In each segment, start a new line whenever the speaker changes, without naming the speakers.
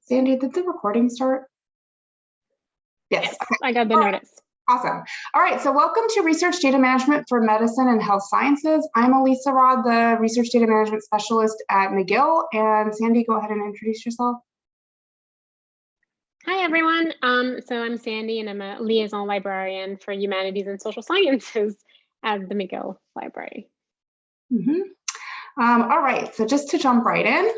Sandy, did the recording start?
Yes, I got the notice.
Awesome. All right, so welcome to Research Data Management for Medicine and Health Sciences. I'm Elisa Rod, the Research Data Management Specialist at McGill. And Sandy, go ahead and introduce yourself.
Hi, everyone. So I'm Sandy, and I'm a liaison librarian for Humanities and Social Sciences at the McGill Library.
All right, so just to jump right in,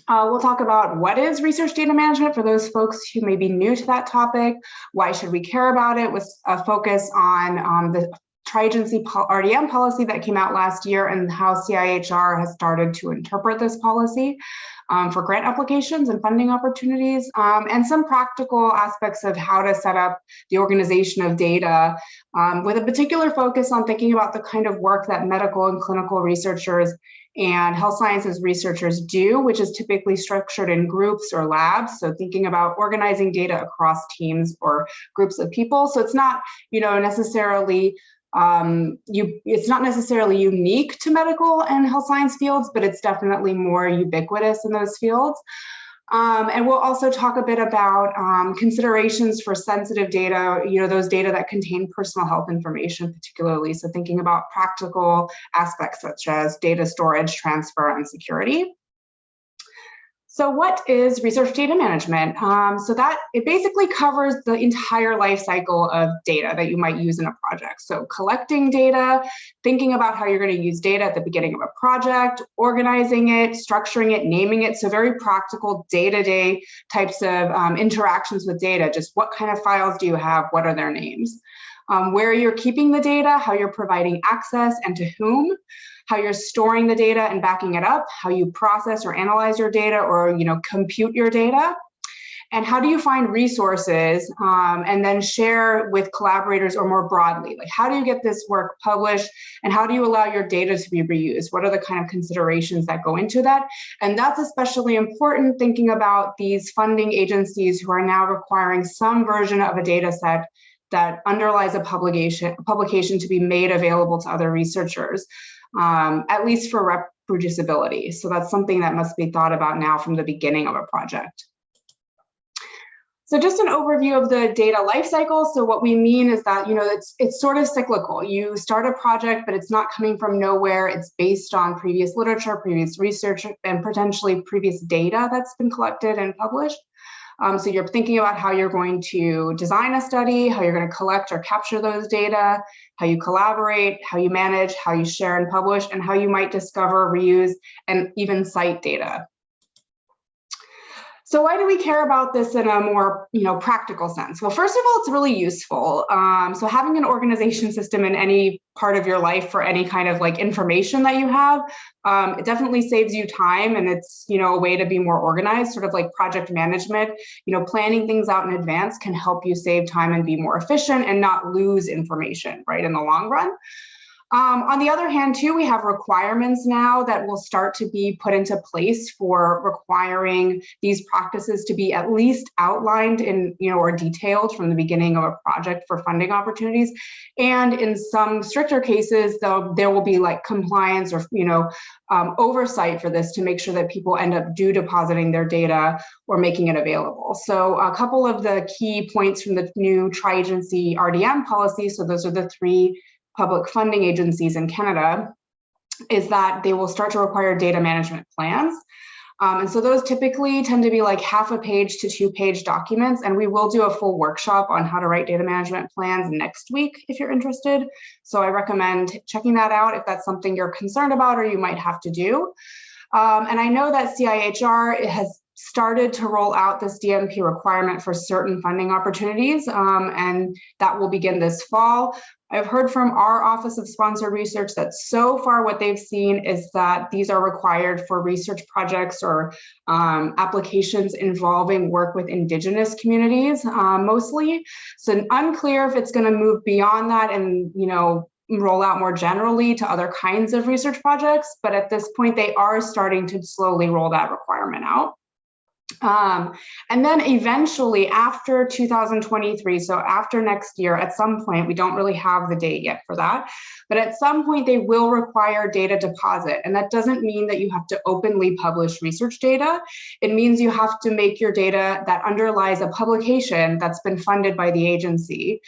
we'll talk about what is research data management for those folks who may be new to that topic. Why should we care about it, with a focus on the tri-agency RDM policy that came out last year and how CIHR has started to interpret this policy for grant applications and funding opportunities, and some practical aspects of how to set up the organization of data with a particular focus on thinking about the kind of work that medical and clinical researchers and health sciences researchers do, which is typically structured in groups or labs. So thinking about organizing data across teams or groups of people. So it's not, necessarily it's not necessarily unique to medical and health science fields, but it's definitely more ubiquitous in those fields. And we'll also talk a bit about considerations for sensitive data, those data that contain personal health information particularly. So thinking about practical aspects such as data storage, transfer, and security. So what is research data management? So that it basically covers the entire life cycle of data that you might use in a project. So collecting data, thinking about how you're going to use data at the beginning of a project, organizing it, structuring it, naming it. So very practical day-to-day types of interactions with data. Just what kind of files do you have? What are their names? Where you're keeping the data, how you're providing access and to whom, how you're storing the data and backing it up, how you process or analyze your data or compute your data, and how do you find resources and then share with collaborators or more broadly, like how do you get this work published and how do you allow your data to be reused? What are the kind of considerations that go into that? And that's especially important thinking about these funding agencies who are now requiring some version of a data set that underlies a publication to be made available to other researchers, at least for reproducibility. So that's something that must be thought about now from the beginning of a project. So just an overview of the data lifecycle. So what we mean is that, it's sort of cyclical. You start a project, but it's not coming from nowhere. It's based on previous literature, previous research, and potentially previous data that's been collected and published. So you're thinking about how you're going to design a study, how you're going to collect or capture those data, how you collaborate, how you manage, how you share and publish, and how you might discover, reuse, and even cite data. So why do we care about this in a more practical sense? Well, first of all, it's really useful. So having an organization system in any part of your life for any kind of information that you have, it definitely saves you time, and it's a way to be more organized, sort of like project management. Planning things out in advance can help you save time and be more efficient and not lose information, right, in the long run. On the other hand, too, we have requirements now that will start to be put into place for requiring these practices to be at least outlined in, or detailed from the beginning of a project for funding opportunities. And in some stricter cases, though, there will be compliance or, oversight for this to make sure that people end up depositing their data or making it available. So a couple of the key points from the new tri-agency RDM policy, so those are the three public funding agencies in Canada, is that they will start to require data management plans. And so those typically tend to be half a page to 2-page documents. And we will do a full workshop on how to write data management plans next week if you're interested. So I recommend checking that out if that's something you're concerned about or you might have to do. And I know that CIHR has started to roll out this DMP requirement for certain funding opportunities, and that will begin this fall. I've heard from our Office of Sponsored Research that so far what they've seen is that these are required for research projects or applications involving work with Indigenous communities mostly. So unclear if it's going to move beyond that and, roll out more generally to other kinds of research projects. But at this point, they are starting to slowly roll that requirement out. And then eventually after 2023, so after next year, at some point, we don't really have the date yet for that, but at some point they will require data deposit. And that doesn't mean that you have to openly publish research data. It means you have to make your data that underlies a publication that's been funded by the agency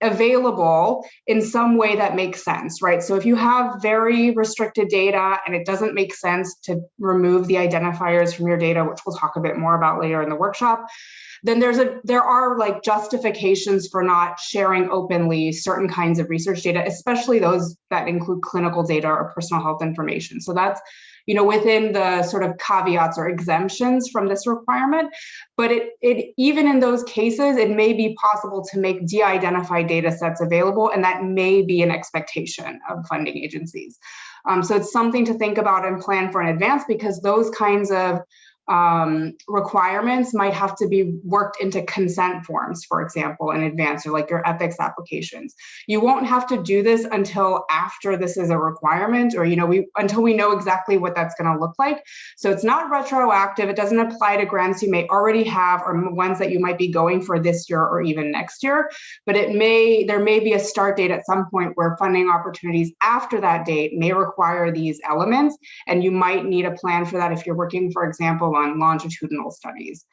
available in some way that makes sense, right? So if you have very restricted data and it doesn't make sense to remove the identifiers from your data, which we'll talk a bit more about later in the workshop, then there are like justifications for not sharing openly certain kinds of research data, especially those that include clinical data or personal health information. So that's, you know, within the sort of caveats or exemptions from this requirement. But it even in those cases, it may be possible to make de-identified data sets available, and that may be an expectation of funding agencies. So it's something to think about and plan for in advance, because those kinds of requirements might have to be worked into consent forms, for example, in advance, or like your ethics applications. You won't have to do this until after this is a requirement, or, you know, until we know exactly what that's going to look like. So it's not retroactive. It doesn't apply to grants you may already have or ones that you might be going for this year or even next year. But there may be a start date at some point where funding opportunities after that date may require these elements, and you might need a plan for that if you're working, for example, on longitudinal studies.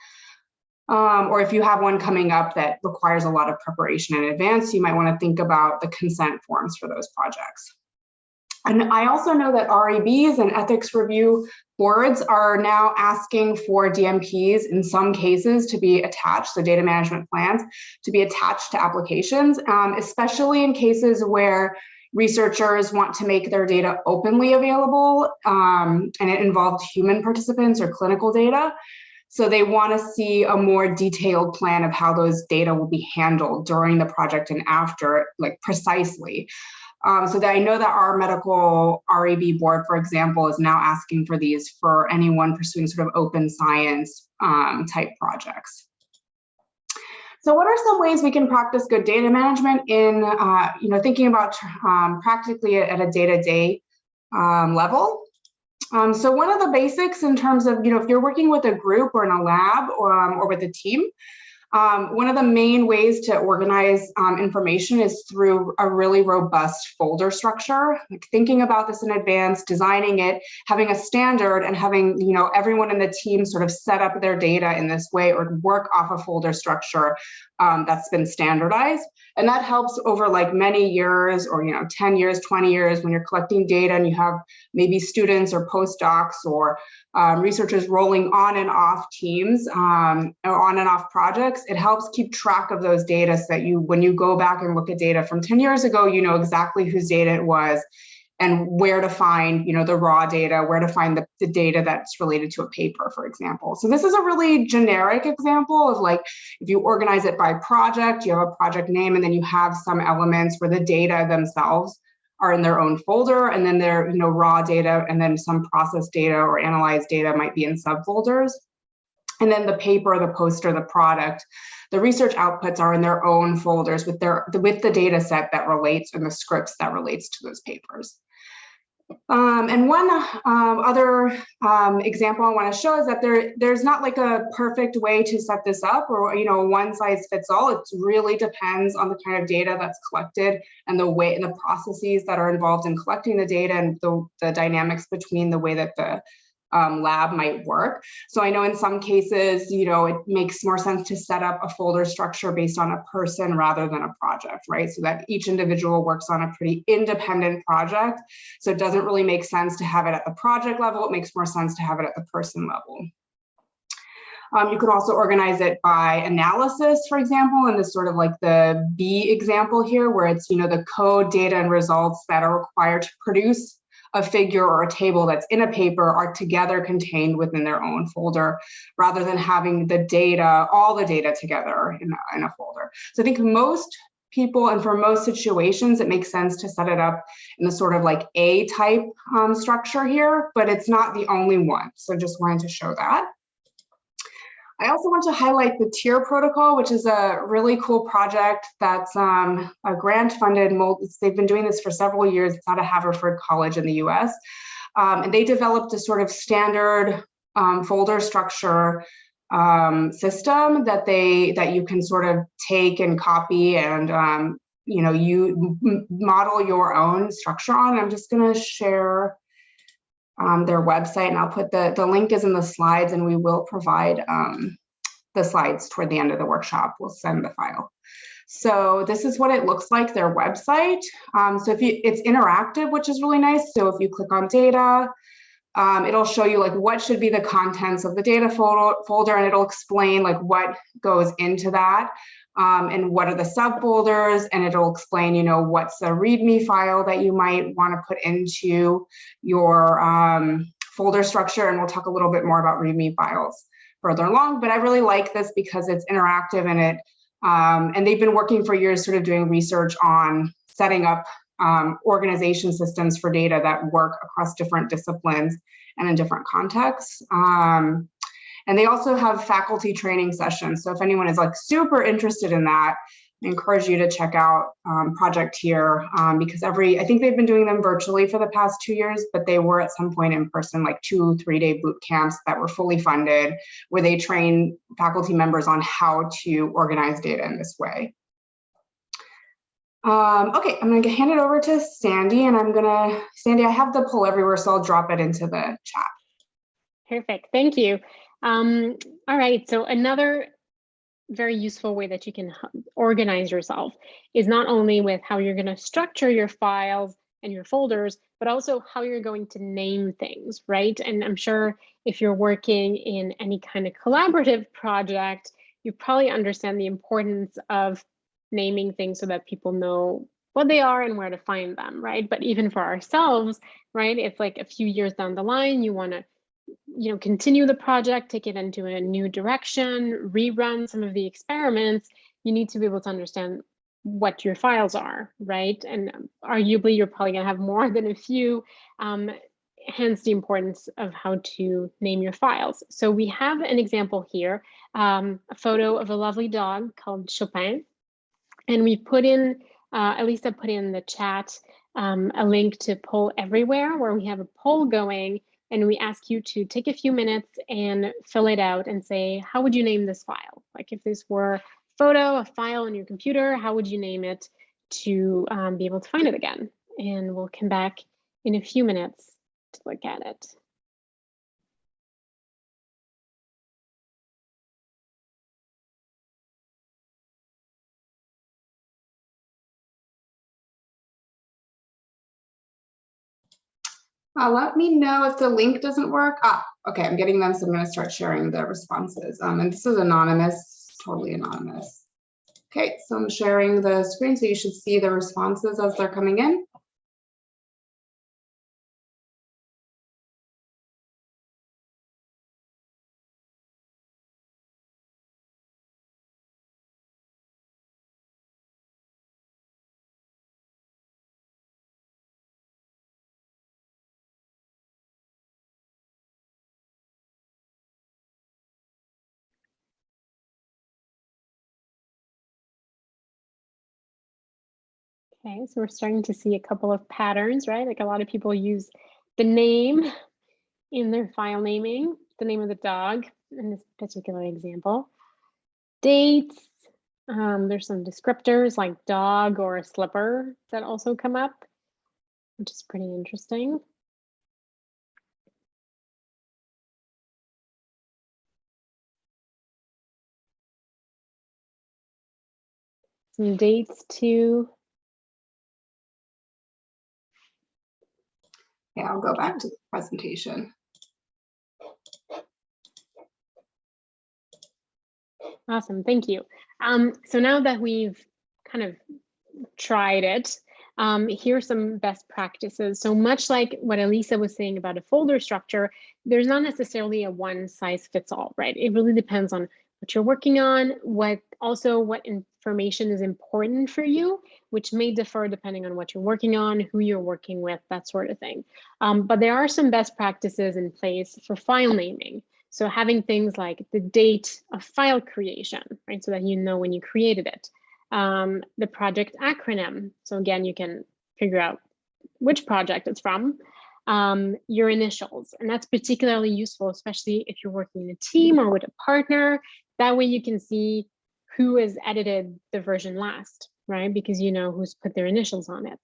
Or if you have one coming up that requires a lot of preparation in advance, you might want to think about the consent forms for those projects. And I also know that REBs and ethics review boards are now asking for DMPs in some cases to be attached, so data management plans, to be attached to applications, especially in cases where researchers want to make their data openly available, and it involved human participants or clinical data. So they want to see a more detailed plan of how those data will be handled during the project and after, like precisely. So that I know that our medical REB board, for example, is now asking for these for anyone pursuing sort of open science type projects. So what are some ways we can practice good data management in, you know, thinking about practically at a day-to-day level? So one of the basics in terms of, you know, if you're working with a group or in a lab or with a team, one of the main ways to organize information is through a really robust folder structure. Like thinking about this in advance, designing it, having a standard, and having, you know, everyone in the team sort of set up their data in this way or work off a folder structure that's been standardized. And that helps over like many years, or, you know, 10 years, 20 years, when you're collecting data and you have maybe students or postdocs or researchers rolling on and off teams or on and off projects. It helps keep track of those data so that you, when you go back and look at data from 10 years ago, you know exactly whose data it was and where to find, you know, the raw data, where to find the data that's related to a paper, for example. So this is a really generic example of like, if you organize it by project, you have a project name, and then you have some elements where the data themselves are in their own folder, and then their, you know, raw data, and then some process data or analyzed data might be in subfolders. And then the paper, the poster, the product, the research outputs are in their own folders with the data set that relates and the scripts that relates to those papers. And one other example I want to show is that there's not like a perfect way to set this up, or, you know, one size fits all. It really depends on the kind of data that's collected and the way and the processes that are involved in collecting the data, and the dynamics between the way that the lab might work. So I know in some cases, you know, it makes more sense to set up a folder structure based on a person rather than a project, right? So that each individual works on a pretty independent project. So it doesn't really make sense to have it at the project level. It makes more sense to have it at the person level. You could also organize it by analysis, for example, and this sort of like the B example here, where it's, you know, the code, data, and results that are required to produce a figure or a table that's in a paper are together contained within their own folder, rather than having the data, all the data together in a folder. So I think most people, and for most situations, it makes sense to set it up in the sort of like A type structure here, but it's not the only one. So just wanted to show that. I also want to highlight the tier protocol, which is a really cool project that's a grant funded. They've been doing this for several years. It's out of Haverford College in the US. And they developed a sort of standard folder structure system that you can sort of take and copy and you model your own structure on. I'm just going to share their website, and I'll put the link is in the slides, and we will provide the slides toward the end of the workshop. We'll send the file. So this is what it looks like, their website. So it's interactive, which is really nice. So if you click on data, it'll show you like what should be the contents of the data folder, and it'll explain like what goes into that and what are the subfolders, and it'll explain, what's the README file that you might want to put into your folder structure. And we'll talk a little bit more about README files further along. But I really like this because it's interactive, and and they've been working for years sort of doing research on setting up organization systems for data that work across different disciplines and in different contexts. And they also have faculty training sessions. So if anyone is like super interested in that, I encourage you to check out Project Here because I think they've been doing them virtually for the past 2 years, but they were at some point in person, like 2-3-day boot camps that were fully funded, where they train faculty members on how to organize data in this way. Okay, I'm gonna hand it over to Sandy, and Sandy, I have the poll everywhere, so I'll drop it into the chat.
Perfect, thank you. All right, so another very useful way that you can organize yourself is not only with how you're going to structure your files and your folders, but also how you're going to name things, right? And I'm sure if you're working in any kind of collaborative project, you probably understand the importance of naming things so that people know what they are and where to find them, right? But even for ourselves, right, it's like a few years down the line, you want to continue the project, take it into a new direction, rerun some of the experiments. You need to be able to understand what your files are, right? And arguably, you're probably going to have more than a few, hence the importance of how to name your files. So we have an example here, a photo of a lovely dog called Chopin. And we put in, at least I put in the chat, a link to Poll Everywhere, where we have a poll going. And we ask you to take a few minutes and fill it out and say, how would you name this file? Like if this were a file on your computer, how would you name it to be able to find it again? And we'll come back in a few minutes to look at it.
Let me know if the link doesn't work. Okay, I'm getting them, so I'm going to start sharing the responses. And this is anonymous, totally anonymous. Okay, so I'm sharing the screen, so you should see the responses as they're coming in.
Okay, so we're starting to see a couple of patterns, right? Like a lot of people use the name in their file naming, the name of the dog in this particular example. Dates, there's some descriptors like dog or a slipper that also come up, which is pretty interesting. Some dates too.
Yeah, I'll go back to the presentation.
Awesome, thank you. So now that we've kind of tried it, here are some best practices. So much like what Elisa was saying about a folder structure, there's not necessarily a one size fits all, right? It really depends on what you're working on, what information is important for you, which may differ depending on what you're working on, who you're working with, that sort of thing. But there are some best practices in place for file naming. So having things like the date of file creation, right? So that you know when you created it. The project acronym. So again, you can figure out which project it's from. your initials. And that's particularly useful, especially if you're working in a team or with a partner. That way you can see who has edited the version last, right? Because you know who's put their initials on it.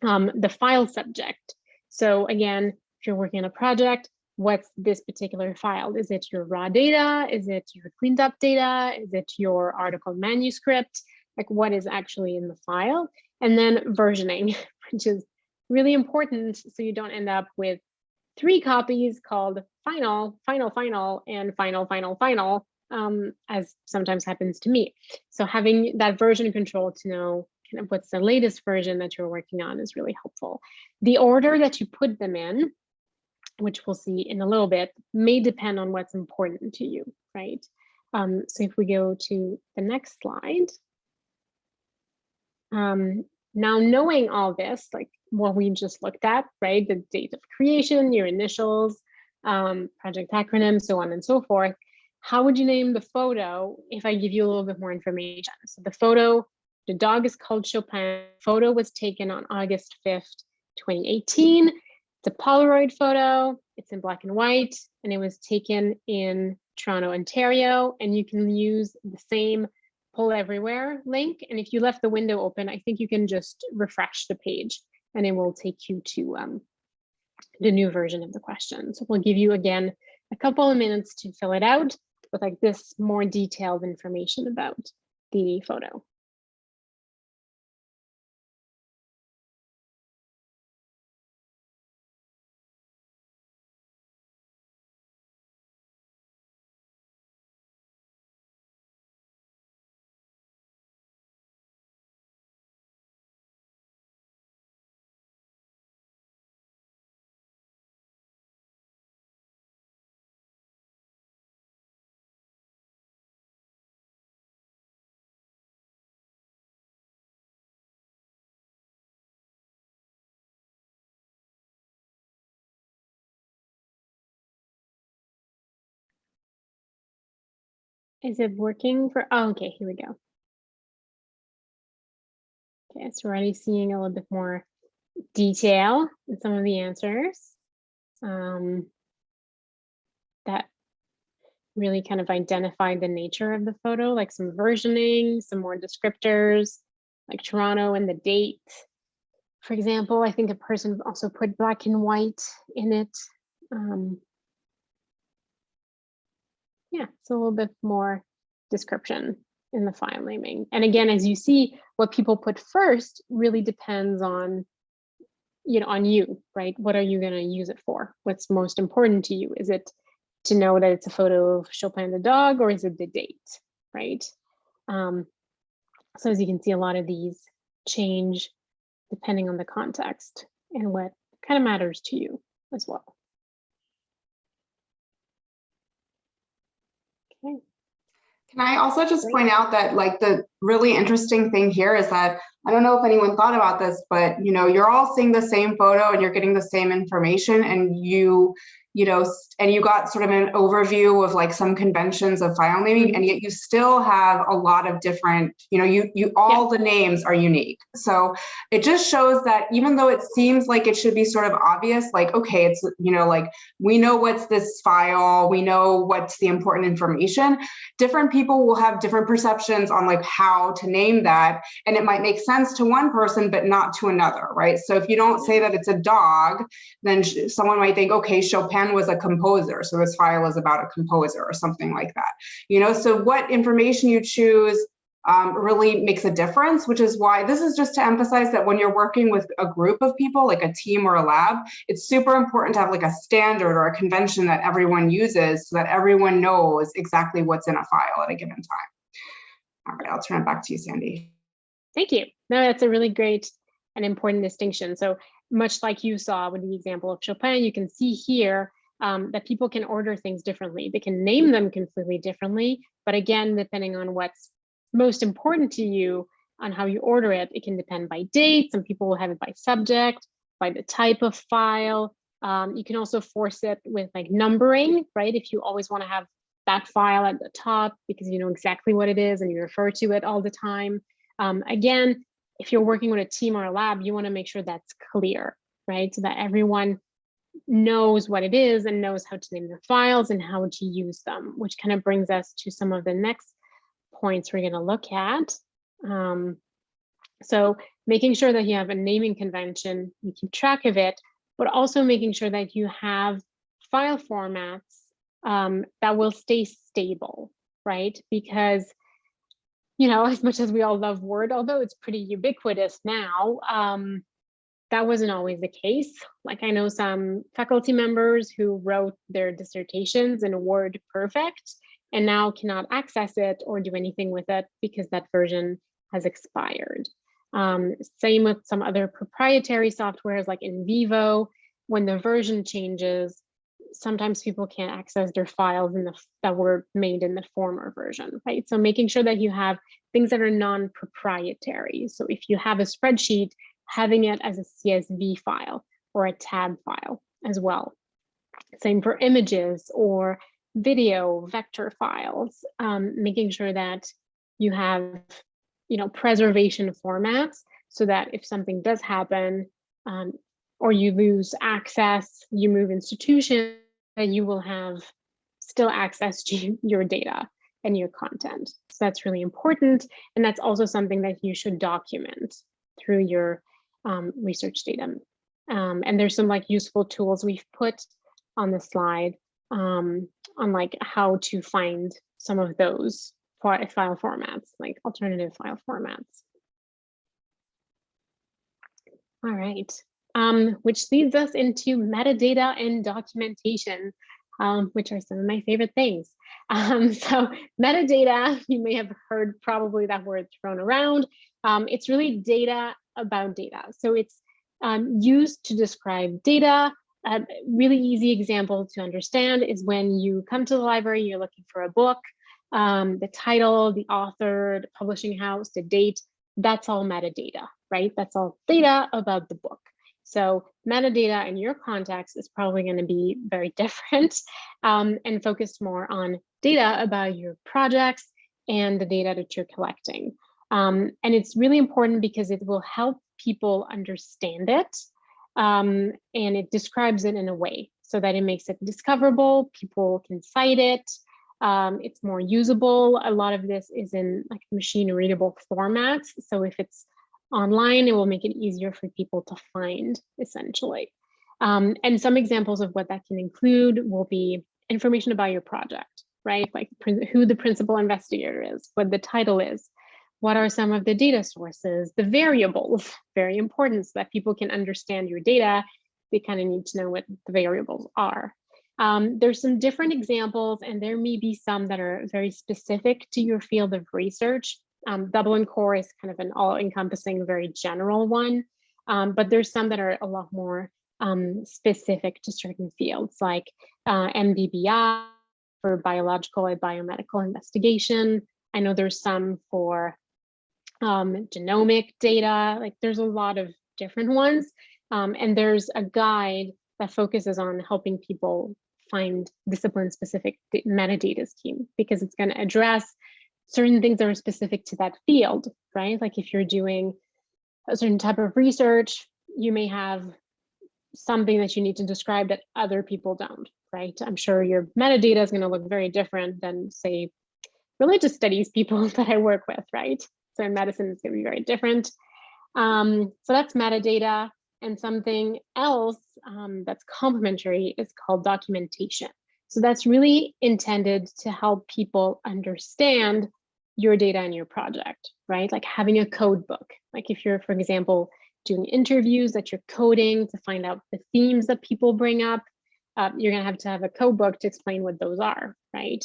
The file subject. So again, if you're working on a project, what's this particular file? Is it your raw data? Is it your cleaned up data? Is it your article manuscript? Like what is actually in the file? And then versioning, which is really important so you don't end up with 3 copies called final, final, final, and final, final, final, as sometimes happens to me. So having that version control to know kind of what's the latest version that you're working on is really helpful. The order that you put them in, which we'll see in a little bit, may depend on what's important to you, right? So if we go to the next slide. Now knowing all this, like what we just looked at, right? The date of creation, your initials, project acronym, so on and so forth. How would you name the photo if I give you a little bit more information? So the photo, the dog is called Chopin. Photo was taken on August 5th, 2018. It's a Polaroid photo. It's in black and white, and it was taken in Toronto, Ontario. And you can use the same pull everywhere link. And if you left the window open, I think you can just refresh the page and it will take you to the new version of the question. So we'll give you again a couple of minutes to fill it out with like this more detailed information about the photo. Is it working for, oh, okay, here we go. Okay, so we're already seeing a little bit more detail in some of the answers that really kind of identified the nature of the photo, like some versioning, some more descriptors, like Toronto and the date. For example, I think a person also put black and white in it. Yeah, it's a little bit more description in the file naming. And again, as you see, what people put first really depends on, on you, right? What are you going to use it for? What's most important to you? Is it to know that it's a photo of Chopin the dog, or is it the date, right? So as you can see, a lot of these change depending on the context and what kind of matters to you as well. Okay.
Can I also just point out that like the really interesting thing here is that I don't know if anyone thought about this, but you're all seeing the same photo and you're getting the same information, and you got sort of an overview of like some conventions of file naming, and yet you still have a lot of different, the names are unique. So it just shows that even though it seems like it should be sort of obvious, like, okay, it's, like we know what's this file, we know what's the important information, different people will have different perceptions on like how to name that. And it might make sense to one person, but not to another, right? So if you don't say that it's a dog, then someone might think, okay, Chopin was a composer, so this file is about a composer or something like that. So what information you choose really makes a difference, which is why this is just to emphasize that when you're working with a group of people, like a team or a lab, it's super important to have like a standard or a convention that everyone uses so that everyone knows exactly what's in a file at a given time. All right, I'll turn it back to you, Sandy.
Thank you. No, that's a really great and important distinction. So much like you saw with the example of Chopin, you can see here that people can order things differently. They can name them completely differently, but again, depending on what's most important to you on how you order it, it can depend by date. Some people will have it by subject, by the type of file. You can also force it with like numbering, right? If you always want to have that file at the top because you know exactly what it is and you refer to it all the time. Again, if you're working with a team or a lab, you want to make sure that's clear, right? So that everyone knows what it is and knows how to name their files and how to use them, which kind of brings us to some of the next points we're going to look at. So making sure that you have a naming convention, you keep track of it, but also making sure that you have file formats that will stay stable, right? Because, you know, as much as we all love Word, although it's pretty ubiquitous now, that wasn't always the case. Like I know some faculty members who wrote their dissertations in Word Perfect and now cannot access it or do anything with it because that version has expired. Same with some other proprietary softwares like in Vivo. When the version changes, sometimes people can't access their files that were made in the former version, right? So making sure that you have things that are non-proprietary. So if you have a spreadsheet, having it as a CSV file or a tab file as well. Same for images or video vector files, making sure that you have, you know, preservation formats so that if something does happen or you lose access, you move institution, that you will have still access to your data and your content. So that's really important. And that's also something that you should document through your research data. And there's some like useful tools we've put on the slide on like how to find some of those file formats, like alternative file formats. All right, which leads us into metadata and documentation, which are some of my favorite things. So metadata, you may have heard probably that word thrown around. It's really data about data. So it's used to describe data. A really easy example to understand is when you come to the library, you're looking for a book, the title, the author, the publishing house, the date, that's all metadata, right? That's all data about the book. So metadata in your context is probably going to be very different and focused more on data about your projects and the data that you're collecting. And it's really important because it will help people understand it and it describes it in a way so that it makes it discoverable, people can cite it, it's more usable. A lot of this is in like machine readable formats. So if it's online, it will make it easier for people to find, essentially. And some examples of what that can include will be information about your project, right? Like who the principal investigator is, what the title is, what are some of the data sources, the variables, very important so that people can understand your data. They kind of need to know what the variables are. There's some different examples, and there may be some that are very specific to your field of research. Double and core is kind of an all-encompassing, very general one, but there's some that are a lot more specific to certain fields, like MDBI for biological and biomedical investigation. I know there's some for genomic data, like there's a lot of different ones. And there's a guide that focuses on helping people find discipline-specific metadata scheme, because it's going to address certain things that are specific to that field, right? Like if you're doing a certain type of research, you may have something that you need to describe that other people don't, right? I'm sure your metadata is going to look very different than, say, religious studies people that I work with, right? So in medicine, it's going to be very different. So that's metadata. And something else that's complementary is called documentation. So that's really intended to help people understand your data in your project, right? Like having a code book. Like if you're, for example, doing interviews that you're coding to find out the themes that people bring up, you're going to have a code book to explain what those are, right?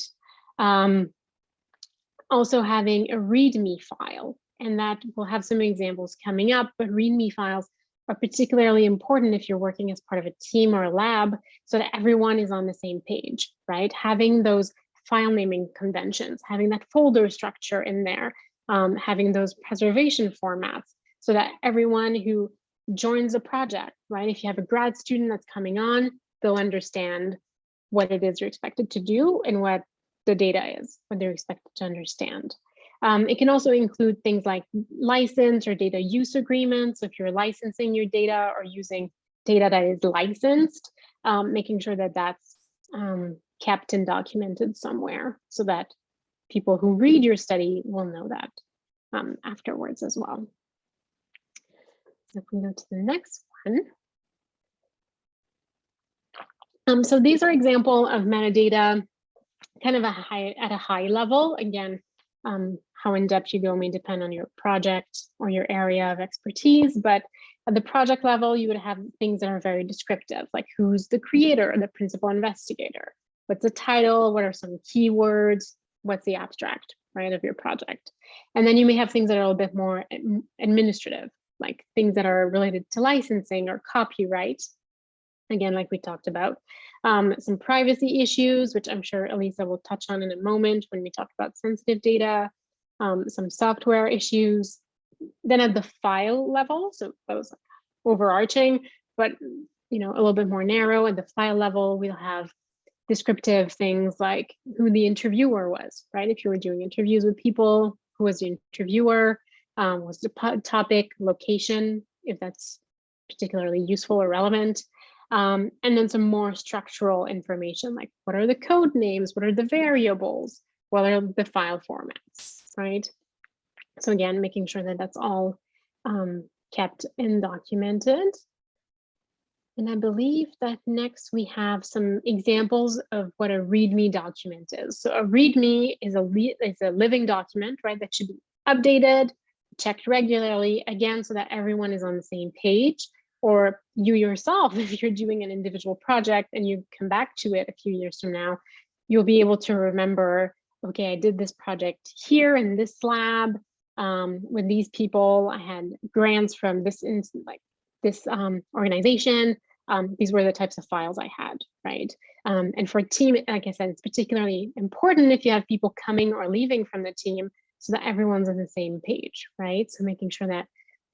Also having a README file, and that will have some examples coming up, but README files are particularly important if you're working as part of a team or a lab so that everyone is on the same page, right? Having those file naming conventions, having that folder structure in there, having those preservation formats so that everyone who joins a project, right? If you have a grad student that's coming on, they'll understand what it is you're expected to do and what the data is, what they're expected to understand. It can also include things like license or data use agreements. So if you're licensing your data or using data that is licensed, making sure that that's kept and documented somewhere so that people who read your study will know that afterwards as well. So if we go to the next one. So these are examples of metadata kind of at a high level. Again, how in depth you go may depend on your project or your area of expertise, but at the project level, you would have things that are very descriptive, like who's the creator or the principal investigator, what's the title, what are some keywords, what's the abstract, right, of your project. And then you may have things that are a little bit more administrative, like things that are related to licensing or copyright. Again, like we talked about, some privacy issues, which I'm sure Elisa will touch on in a moment when we talk about sensitive data, some software issues. Then at the file level, so that was overarching, but a little bit more narrow. At the file level, we'll have descriptive things like who the interviewer was, right? If you were doing interviews with people, who was the interviewer, was the topic, location, if that's particularly useful or relevant. And then some more structural information, like what are the code names, what are the variables, what are the file formats, right? So again, making sure that that's all kept and documented. And I believe that next we have some examples of what a README document is. So a README is a living document, right, that should be updated, checked regularly, again, so that everyone is on the same page. Or you yourself, if you're doing an individual project and you come back to it a few years from now, you'll be able to remember, okay, I did this project here in this lab with these people. I had grants from this organization. These were the types of files I had, right? And for a team, like I said, it's particularly important if you have people coming or leaving from the team so that everyone's on the same page, right? So making sure that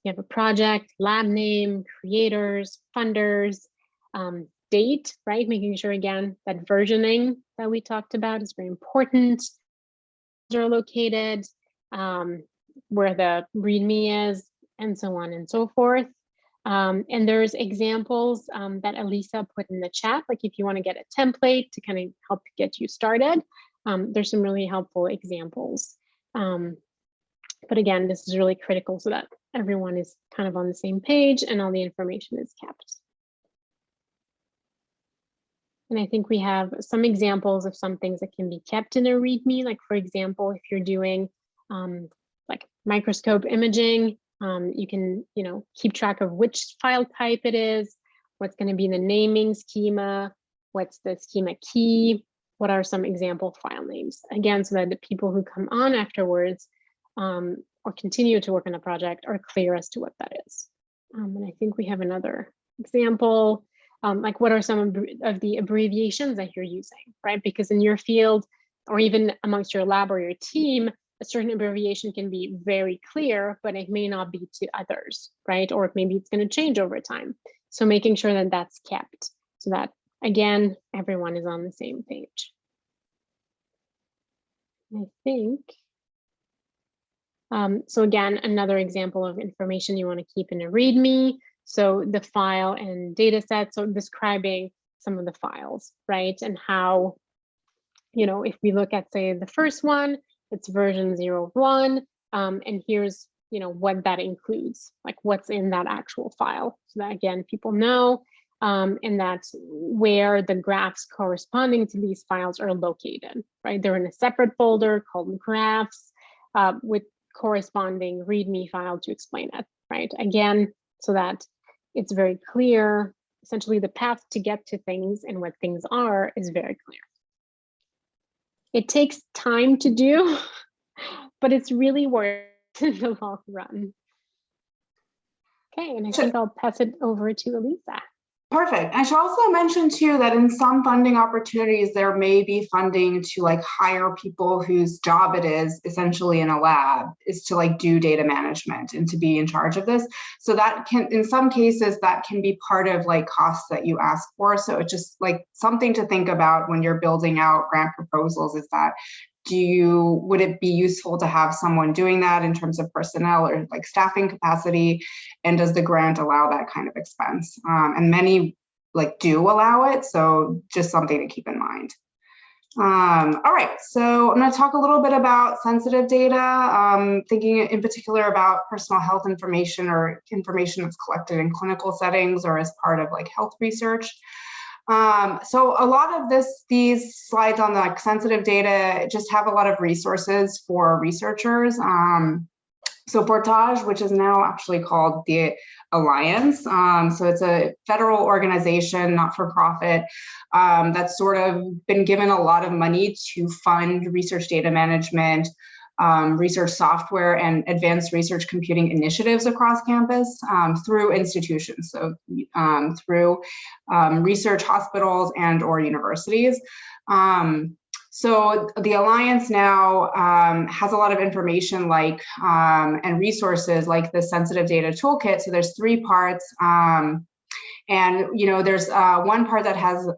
you have a project, lab name, creators, funders, date, right? Making sure, again, that versioning that we talked about is very important. Are located, where the README is, and so on and so forth. And there's examples that Elisa put in the chat, like if you want to get a template to kind of help get you started, there's some really helpful examples. But again, this is really critical so that everyone is kind of on the same page and all the information is kept. And I think we have some examples of some things that can be kept in a README. Like for example, if you're doing like microscope imaging, you can keep track of which file type it is, what's going to be the naming schema, what's the schema key, what are some example file names. Again, so that the people who come on afterwards or continue to work on a project are clear as to what that is. And I think we have another example, like what are some of the abbreviations that you're using, right? Because in your field, or even amongst your lab or your team, a certain abbreviation can be very clear, but it may not be to others, right? Or maybe it's going to change over time. So making sure that that's kept so that, again, everyone is on the same page. I think. So again, another example of information you want to keep in a README. So the file and data set, so describing some of the files, right? And how, if we look at, say, the first one, it's version 0.1, and here's, what that includes, like what's in that actual file. So that, again, people know, and that's where the graphs corresponding to these files are located, right? They're in a separate folder called graphs with corresponding README file to explain it, right? Again, so that it's very clear, essentially the path to get to things and what things are is very clear. It takes time to do, but it's really worth it in the long run. Okay, and I think I'll pass it over to Elisa.
Perfect. I should also mention too that in some funding opportunities, there may be funding to like hire people whose job it is essentially in a lab is to like do data management and to be in charge of this. So that can, in some cases, that can be part of like costs that you ask for. So it's just like something to think about when you're building out grant proposals is that would it be useful to have someone doing that in terms of personnel or like staffing capacity? And does the grant allow that kind of expense? And many like do allow it, so just something to keep in mind. All right, so I'm going to talk a little bit about sensitive data, thinking in particular about personal health information or information that's collected in clinical settings or as part of like health research. So a lot of these slides on the like, sensitive data just have a lot of resources for researchers. So Portage, which is now actually called the Alliance, so it's a federal organization, not-for-profit, that's sort of been given a lot of money to fund research data management, research software, and advanced research computing initiatives across campus through institutions, so through research hospitals and or universities. So the Alliance now has a lot of information like and resources like the sensitive data toolkit. So there's 3 parts. And there's one part that has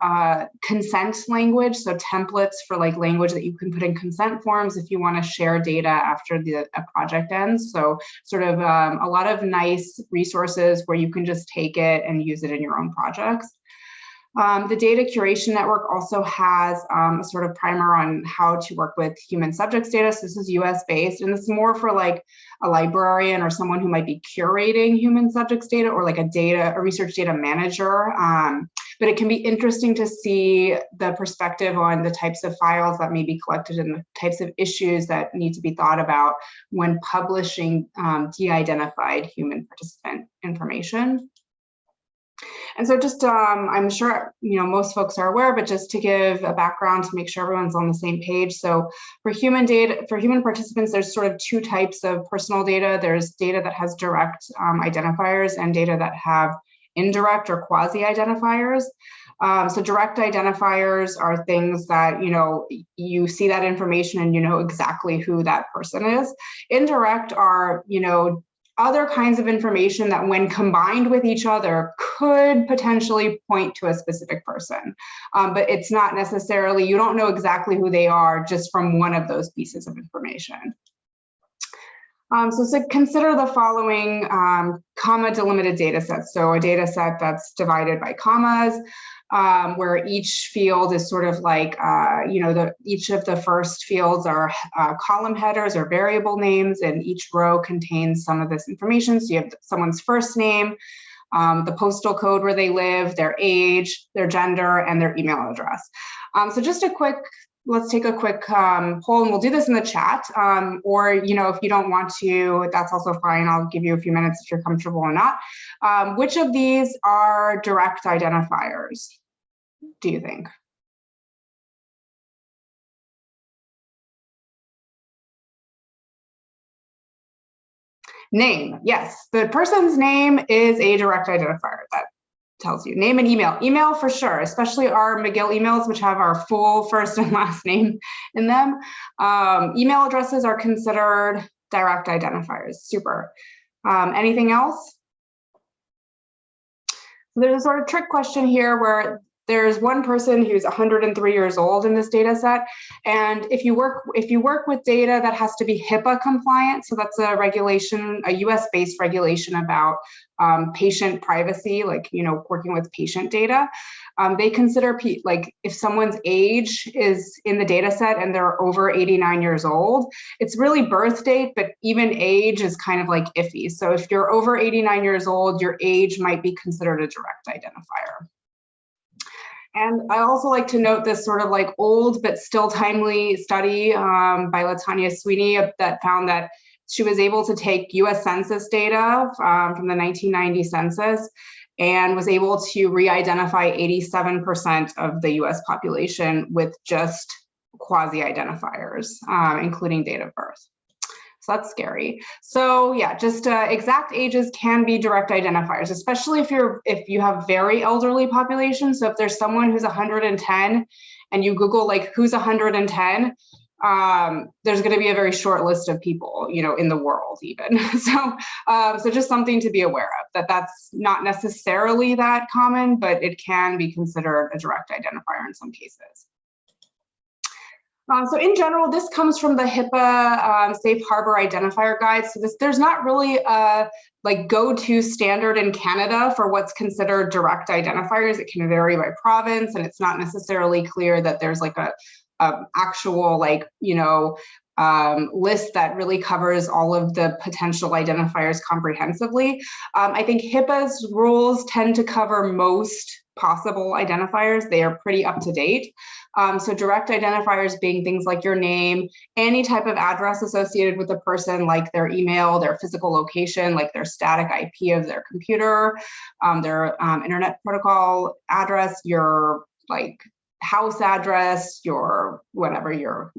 consent language, so templates for like language that you can put in consent forms if you want to share data after a project ends. So sort of a lot of nice resources where you can just take it and use it in your own projects. The Data Curation Network also has a sort of primer on how to work with human subjects data. So this is US based, and this is more for like a librarian or someone who might be curating human subjects data or like a research data manager. But it can be interesting to see the perspective on the types of files that may be collected and the types of issues that need to be thought about when publishing de-identified human participant information. And so just, I'm sure, most folks are aware, but just to give a background to make sure everyone's on the same page. So for human participants, there's sort of 2 types of personal data. There's data that has direct identifiers and data that have indirect or quasi-identifiers. So direct identifiers are things that, you see that information and you know exactly who that person is. Indirect are, other kinds of information that when combined with each other could potentially point to a specific person. But it's not necessarily, you don't know exactly who they are just from one of those pieces of information. So consider the following comma delimited data sets. So a data set that's divided by commas, where each field is sort of like, each of the first fields are column headers or variable names, and each row contains some of this information. So you have someone's first name, the postal code where they live, their age, their gender, and their email address. So just let's take a quick poll, and we'll do this in the chat. Or, if you don't want to, that's also fine. I'll give you a few minutes if you're comfortable or not. Which of these are direct identifiers, do you think? Name, yes. The person's name is a direct identifier. That tells you. Name and email. Email for sure, especially our McGill emails, which have our full first and last name in them. Email addresses are considered direct identifiers. Super. Anything else? There's a sort of trick question here where there's one person who's 103 years old in this data set, and if you work with data that has to be HIPAA compliant, so that's a regulation, a US-based regulation about patient privacy, like working with patient data. They consider like if someone's age is in the data set and they're over 89 years old, it's really birth date, but even age is kind of like iffy. So if you're over 89 years old, your age might be considered a direct identifier. And I also like to note this sort of like old but still timely study by LaTanya Sweeney that found that she was able to take US Census data from the 1990 census and was able to re-identify 87% of the US population with just quasi-identifiers, including date of birth. So that's scary. So yeah, just exact ages can be direct identifiers, especially if you have very elderly population. So if there's someone who's 110 and you Google like who's 110, there's going to be a very short list of people, in the world even. So just something to be aware of, that's not necessarily that common, but it can be considered a direct identifier in some cases. So in general, this comes from the HIPAA Safe Harbor Identifier Guide. So there's not really a go-to standard in Canada for what's considered direct identifiers. It can vary by province, and it's not necessarily clear that there's like a actual list that really covers all of the potential identifiers comprehensively. I think HIPAA's rules tend to cover most possible identifiers. They are pretty up to date. So direct identifiers being things like your name, any type of address associated with a person, like their email, their physical location, like their static IP of their computer, their internet protocol address, your house address, your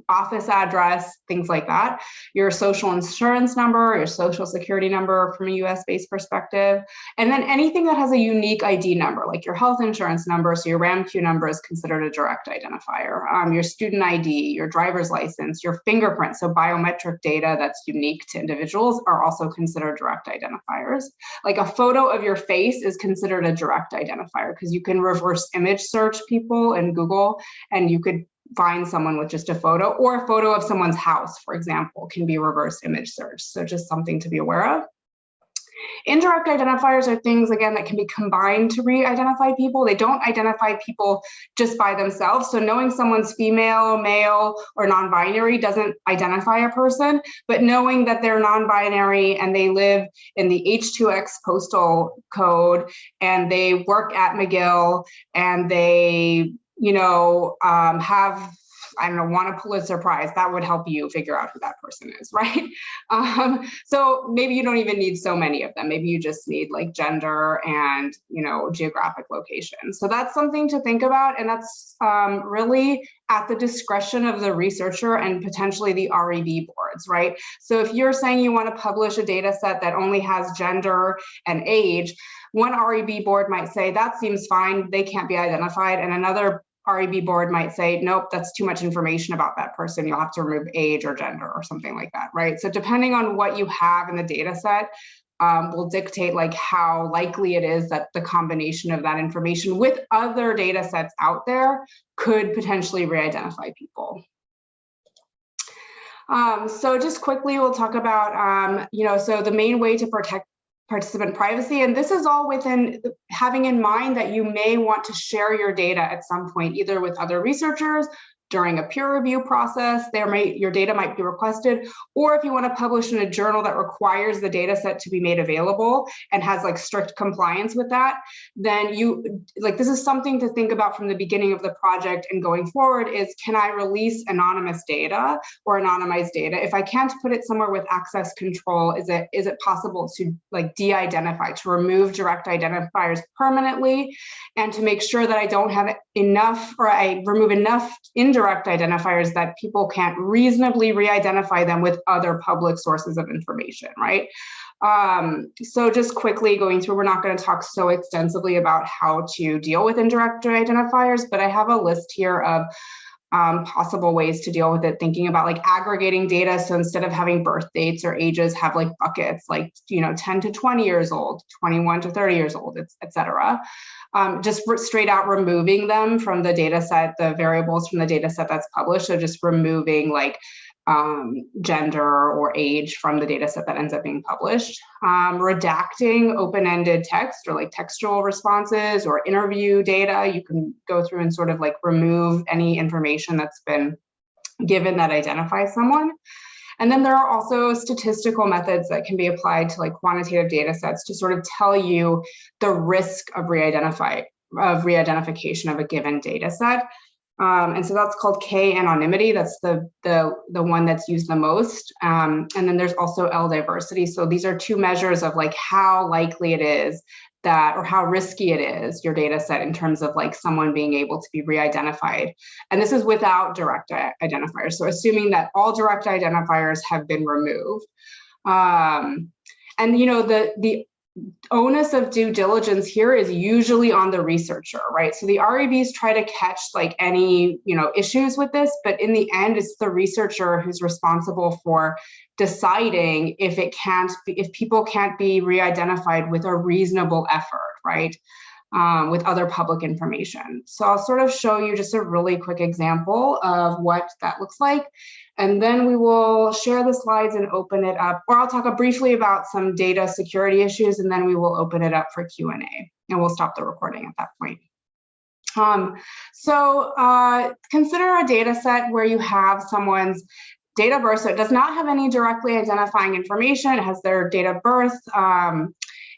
office address, things like that, your social insurance number, your social security number from a US-based perspective, and then anything that has a unique ID number, like your health insurance number, so your RAMQ number is considered a direct identifier, your student ID, your driver's license, your fingerprint, so biometric data that's unique to individuals are also considered direct identifiers. Like a photo of your face is considered a direct identifier because you can reverse image search people in Google and you could find someone with just a photo, or a photo of someone's house, for example, can be reverse image search. So just something to be aware of. Indirect identifiers are things, again, that can be combined to re-identify people. They don't identify people just by themselves. So knowing someone's female, male, or non-binary doesn't identify a person, but knowing that they're non-binary and they live in the H2X postal code and they work at McGill and they have, won a Pulitzer Prize, that would help you figure out who that person is, right? So maybe you don't even need so many of them. Maybe you just need gender and, geographic location. So that's something to think about. And that's really at the discretion of the researcher and potentially the REB boards, right? So if you're saying you want to publish a data set that only has gender and age, one REB board might say, that seems fine, they can't be identified. And another REB board might say, nope, that's too much information about that person. You'll have to remove age or gender or something like that, right? So depending on what you have in the data set will dictate how likely it is that the combination of that information with other data sets out there could potentially re-identify people. So just quickly, we'll talk about, so the main way to protect participant privacy, and this is all within having in mind that you may want to share your data at some point, either with other researchers during a peer review process, your data might be requested, or if you want to publish in a journal that requires the data set to be made available and has strict compliance with that, then this is something to think about from the beginning of the project and going forward is, can I release anonymous data or anonymized data? If I can't put it somewhere with access control, is it possible to de-identify, to remove direct identifiers permanently, and to make sure that I don't have enough, or I remove enough indirect identifiers that people can't reasonably re-identify them with other public sources of information, right? So just quickly going through, we're not going to talk so extensively about how to deal with indirect identifiers, but I have a list here of possible ways to deal with it, thinking about aggregating data. So instead of having birth dates or ages, have buckets, 10 to 20 years old, 21 to 30 years old, et cetera. Just straight out removing them from the data set, the variables from the data set that's published. So just removing gender or age from the data set that ends up being published. Redacting open-ended text or textual responses or interview data. You can go through and sort of remove any information that's been given that identifies someone. And then there are also statistical methods that can be applied to quantitative data sets to sort of tell you the risk of re-identification of a given data set. And so that's called K-anonymity. That's the one that's used the most. And then there's also L-diversity. So these are two measures of how likely it is that, or how risky it is, your data set, in terms of someone being able to be re-identified. And this is without direct identifiers. So assuming that all direct identifiers have been removed. And the onus of due diligence here is usually on the researcher, right? So the REBs try to catch any issues with this, but in the end, it's the researcher who's responsible for deciding if people can't be re-identified with a reasonable effort, right? with other public information. So I'll sort of show you just a really quick example of what that looks like. And then we will share the slides and open it up, or I'll talk briefly about some data security issues, and then we will open it up for Q&A, and we'll stop the recording at that point. Consider a data set where you have someone's date of birth. So it does not have any directly identifying information. It has their date of birth,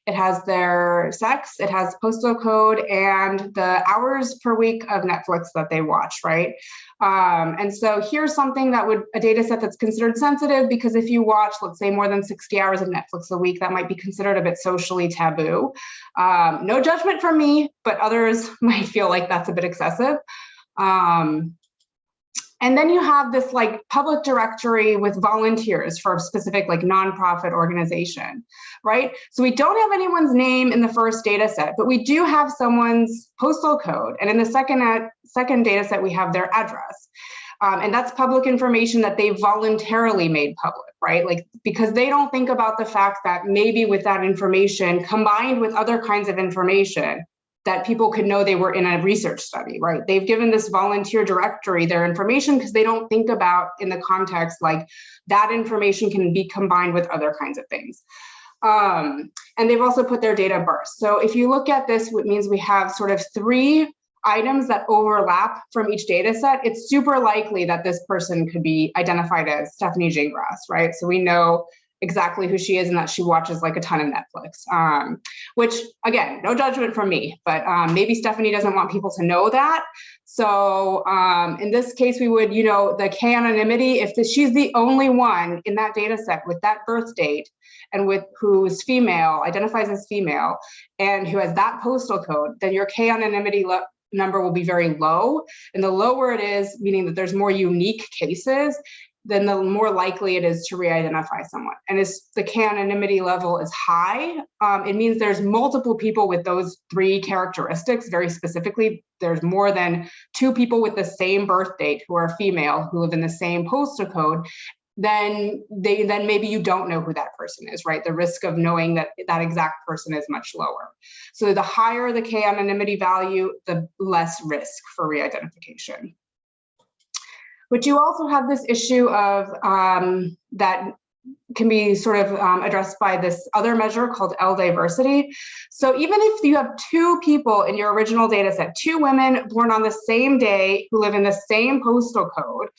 it has their sex, it has postal code, and the hours per week of Netflix that they watch, right? And so here's something that a data set that's considered sensitive, because if you watch, let's say, more than 60 hours of Netflix a week, that might be considered a bit socially taboo. No judgment from me, but others might feel like that's a bit excessive. And then you have this like public directory with volunteers for a specific like nonprofit organization, right? So we don't have anyone's name in the first data set, but we do have someone's postal code. And in the second data set, we have their address. And that's public information that they voluntarily made public, right? Like, because they don't think about the fact that maybe with that information combined with other kinds of information, that people could know they were in a research study, right? They've given this volunteer directory their information because they don't think about in the context like that information can be combined with other kinds of things. And they've also put their date of birth. So if you look at this, it means we have sort of 3 items that overlap from each data set. It's super likely that this person could be identified as Stephanie Gingras, right? So we know exactly who she is and that she watches like a ton of Netflix, which again, no judgment from me, but maybe Stephanie doesn't want people to know that. So in this case, we would, the K-anonymity, if she's the only one in that data set with that birth date and with who's female, identifies as female, and who has that postal code, then your K-anonymity number will be very low. And the lower it is, meaning that there's more unique cases, then the more likely it is to re-identify someone. And as the K-anonymity level is high, it means there's multiple people with those 3 characteristics. Very specifically, there's more than 2 people with the same birth date who are female, who live in the same postal code. Then maybe you don't know who that person is, right? The risk of knowing that exact person is much lower. So the higher the K-anonymity value, the less risk for re-identification. But you also have this issue of that can be sort of addressed by this other measure called L diversity. So even if you have 2 people in your original data set, 2 women born on the same day who live in the same postal code,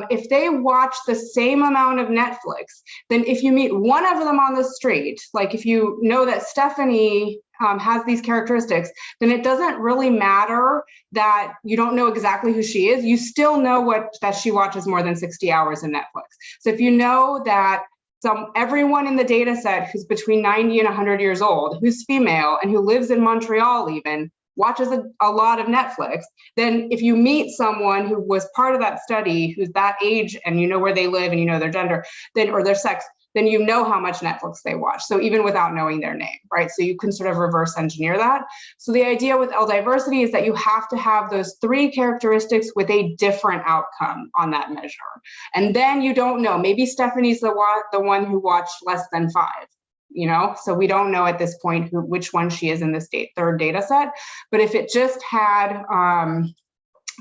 if they watch the same amount of Netflix, then if you meet one of them on the street, like if you know that Stephanie has these characteristics, then it doesn't really matter that you don't know exactly who she is. You still know that she watches more than 60 hours in Netflix. So if you know that everyone in the data set who's between 90 and 100 years old, who's female and who lives in Montreal even, watches a lot of Netflix, then if you meet someone who was part of that study, who's that age, and you know where they live and you know their gender, or their sex, then you know how much Netflix they watch. So even without knowing their name, right? So you can sort of reverse engineer that. So the idea with L diversity is that you have to have those 3 characteristics with a different outcome on that measure. And then you don't know, maybe Stephanie's the one who watched less than 5. So we don't know at this point which one she is in this third data set. But if it just had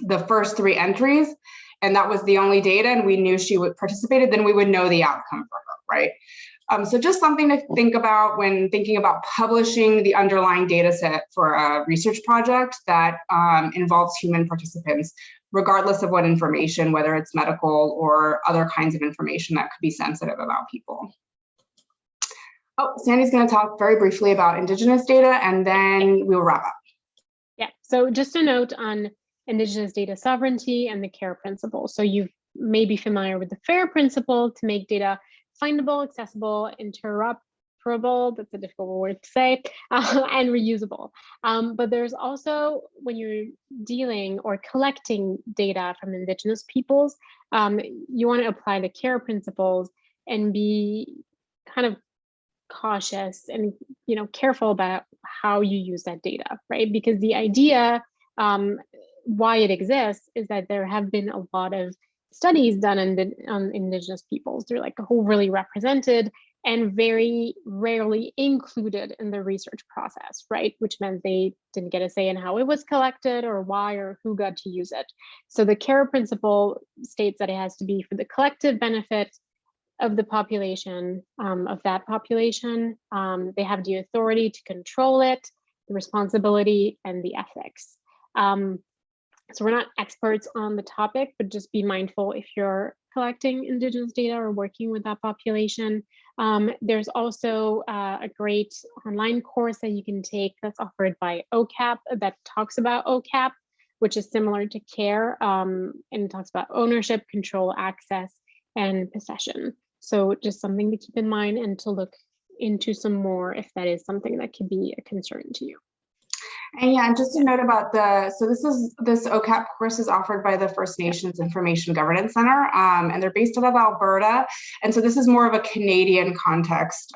the first 3 entries, and that was the only data, and we knew she participated, then we would know the outcome for her, right? So just something to think about when thinking about publishing the underlying data set for a research project that involves human participants, regardless of what information, whether it's medical or other kinds of information that could be sensitive about people. Oh, Sandy's going to talk very briefly about Indigenous data, and then we'll wrap up.
Yeah, so just a note on Indigenous data sovereignty and the CARE principle. So you may be familiar with the FAIR principle to make data findable, accessible, interoperable, that's a difficult word to say, and reusable. But there's also, when you're dealing or collecting data from Indigenous peoples, you want to apply the CARE principles and be kind of cautious and careful about how you use that data, right? Because the idea why it exists is that there have been a lot of studies done on Indigenous peoples. They're like overly represented, and very rarely included in the research process, right? Which meant they didn't get a say in how it was collected or why or who got to use it. So the CARE principle states that it has to be for the collective benefit of the population, of that population. They have the authority to control it, the responsibility, and the ethics. So we're not experts on the topic, but just be mindful if you're collecting Indigenous data or working with that population. There's also a great online course that you can take that's offered by OCAP that talks about OCAP, which is similar to CARE, and it talks about ownership, control, access, and possession. So just something to keep in mind and to look into some more if that is something that could be a concern to you.
And yeah, and just a note about this OCAP course is offered by the First Nations Information Governance Center, and they're based out of Alberta. And so this is more of a Canadian context,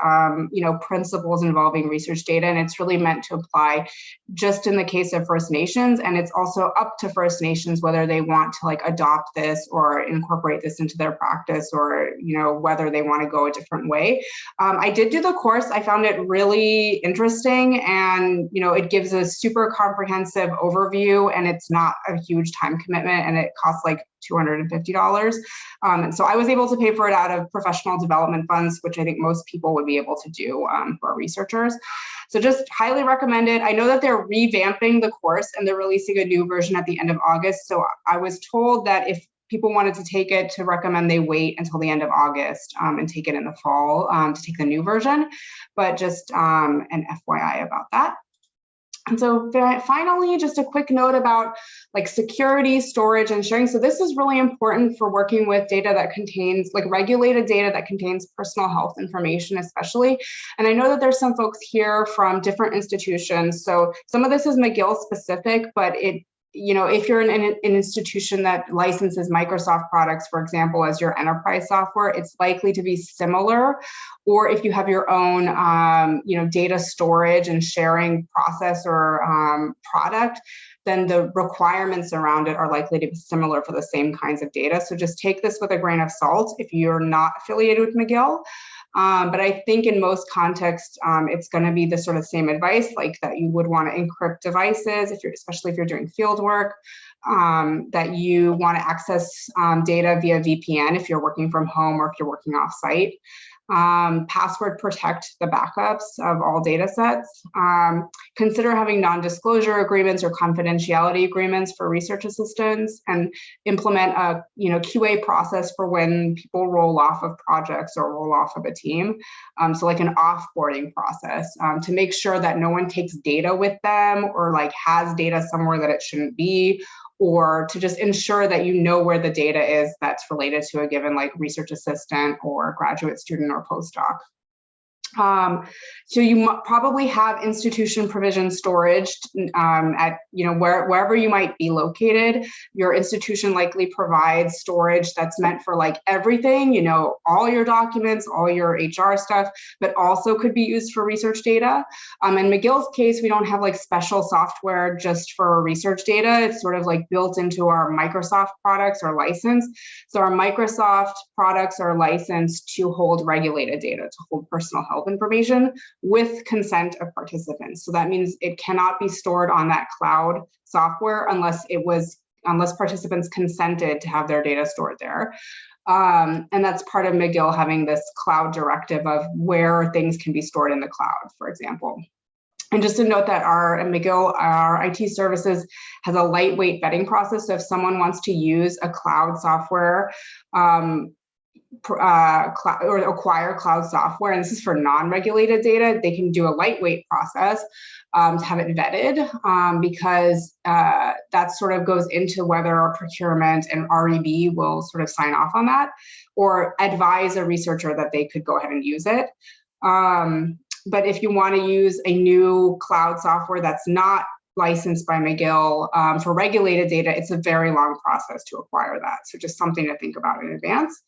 principles involving research data, and it's really meant to apply just in the case of First Nations. And it's also up to First Nations whether they want to adopt this or incorporate this into their practice, or whether they want to go a different way. I did do the course. I found it really interesting, and it gives a super comprehensive overview, and it's not a huge time commitment, and it costs like $250. And so I was able to pay for it out of professional development funds, which I think most people would be able to do for researchers. So just highly recommend it. I know that they're revamping the course and they're releasing a new version at the end of August. So I was told that if people wanted to take it, to recommend they wait until the end of August and take it in the fall to take the new version. But just an FYI about that. And so finally, just a quick note about security, storage, and sharing. So this is really important for working with data that contains regulated data that contains personal health information, especially. And I know that there's some folks here from different institutions. So some of this is McGill specific, but if you're in an institution that licenses Microsoft products, for example, as your enterprise software, it's likely to be similar. Or if you have your own, data storage and sharing process or product, then the requirements around it are likely to be similar for the same kinds of data. So just take this with a grain of salt if you're not affiliated with McGill. But I think in most contexts, it's going to be the sort of same advice, that you would want to encrypt devices, especially if you're doing field work, that you want to access data via VPN if you're working from home or if you're working off-site. Password protect the backups of all data sets. Consider having non-disclosure agreements or confidentiality agreements for research assistants, and implement a QA process for when people roll off of projects or roll off of a team. So an offboarding process to make sure that no one takes data with them or has data somewhere that it shouldn't be, or to just ensure that where the data is that's related to a given research assistant or graduate student or postdoc. So you probably have institution provision storage at wherever you might be located. Your institution likely provides storage that's meant for everything, all your documents, all your HR stuff, but also could be used for research data. In McGill's case, we don't have special software just for research data. It's sort of built into our Microsoft products or license. So our Microsoft products are licensed to hold regulated data, to hold personal health information with consent of participants. So that means it cannot be stored on that cloud software unless participants consented to have their data stored there. And that's part of McGill having this cloud directive of where things can be stored in the cloud, for example. And just to note that McGill, our IT services has a lightweight vetting process. So if someone wants to use a cloud software, or acquire cloud software, and this is for non-regulated data, they can do a lightweight process to have it vetted, because that sort of goes into whether our procurement and REB will sort of sign off on that or advise a researcher that they could go ahead and use it. But if you want to use a new cloud software that's not licensed by McGill for regulated data, it's a very long process to acquire that. So just something to think about in advance.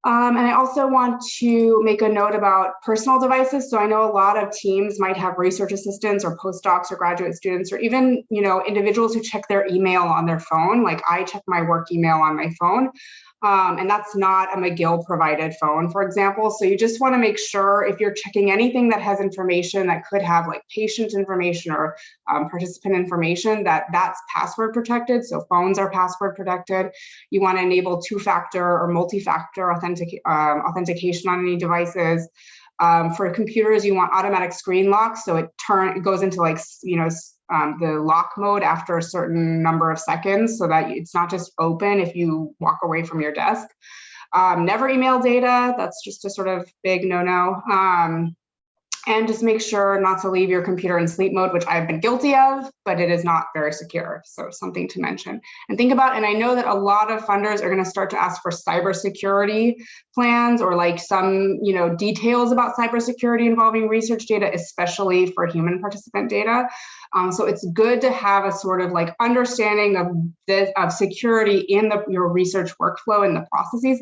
And I also want to make a note about personal devices. So I know a lot of teams might have research assistants or postdocs or graduate students, or even individuals who check their email on their phone. I check my work email on my phone. And that's not a McGill provided phone, for example. So you just want to make sure if you're checking anything that has information that could have like patient information or participant information, that's password protected. So phones are password protected. You want to enable two-factor or multi-factor authentication on any devices. For computers, you want automatic screen lock, so it goes into like, the lock mode after a certain number of seconds, so that it's not just open if you walk away from your desk. Never email data, that's just a sort of big no-no. And just make sure not to leave your computer in sleep mode, which I've been guilty of, but it is not very secure. So something to mention and think about. And I know that a lot of funders are going to start to ask for cybersecurity plans or like some, details about cybersecurity involving research data, especially for human participant data. So it's good to have a sort of like understanding of security in your research workflow and the processes,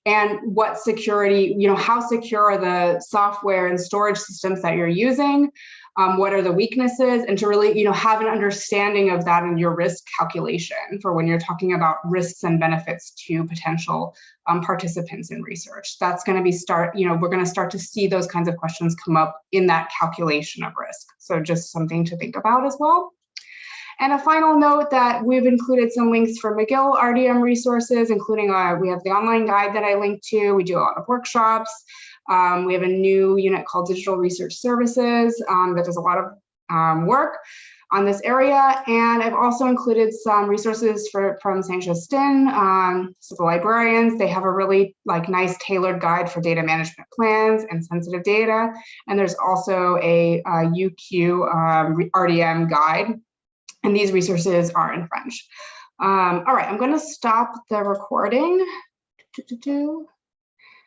and what security, how secure are the software and storage systems that you're using, what are the weaknesses, and to really, have an understanding of that in your risk calculation for when you're talking about risks and benefits to potential participants in research. That's going to be we're going to start to see those kinds of questions come up in that calculation of risk. So just something to think about as well. And a final note that we've included some links for McGill RDM resources, including we have the online guide that I linked to. We do a lot of workshops. We have a new unit called Digital Research Services that does a lot of work on this area. And I've also included some resources from Sanchez-Stin. So the librarians, they have a really nice tailored guide for data management plans and sensitive data. And there's also a UQ RDM guide. And these resources are in French. All right, I'm going to stop the recording.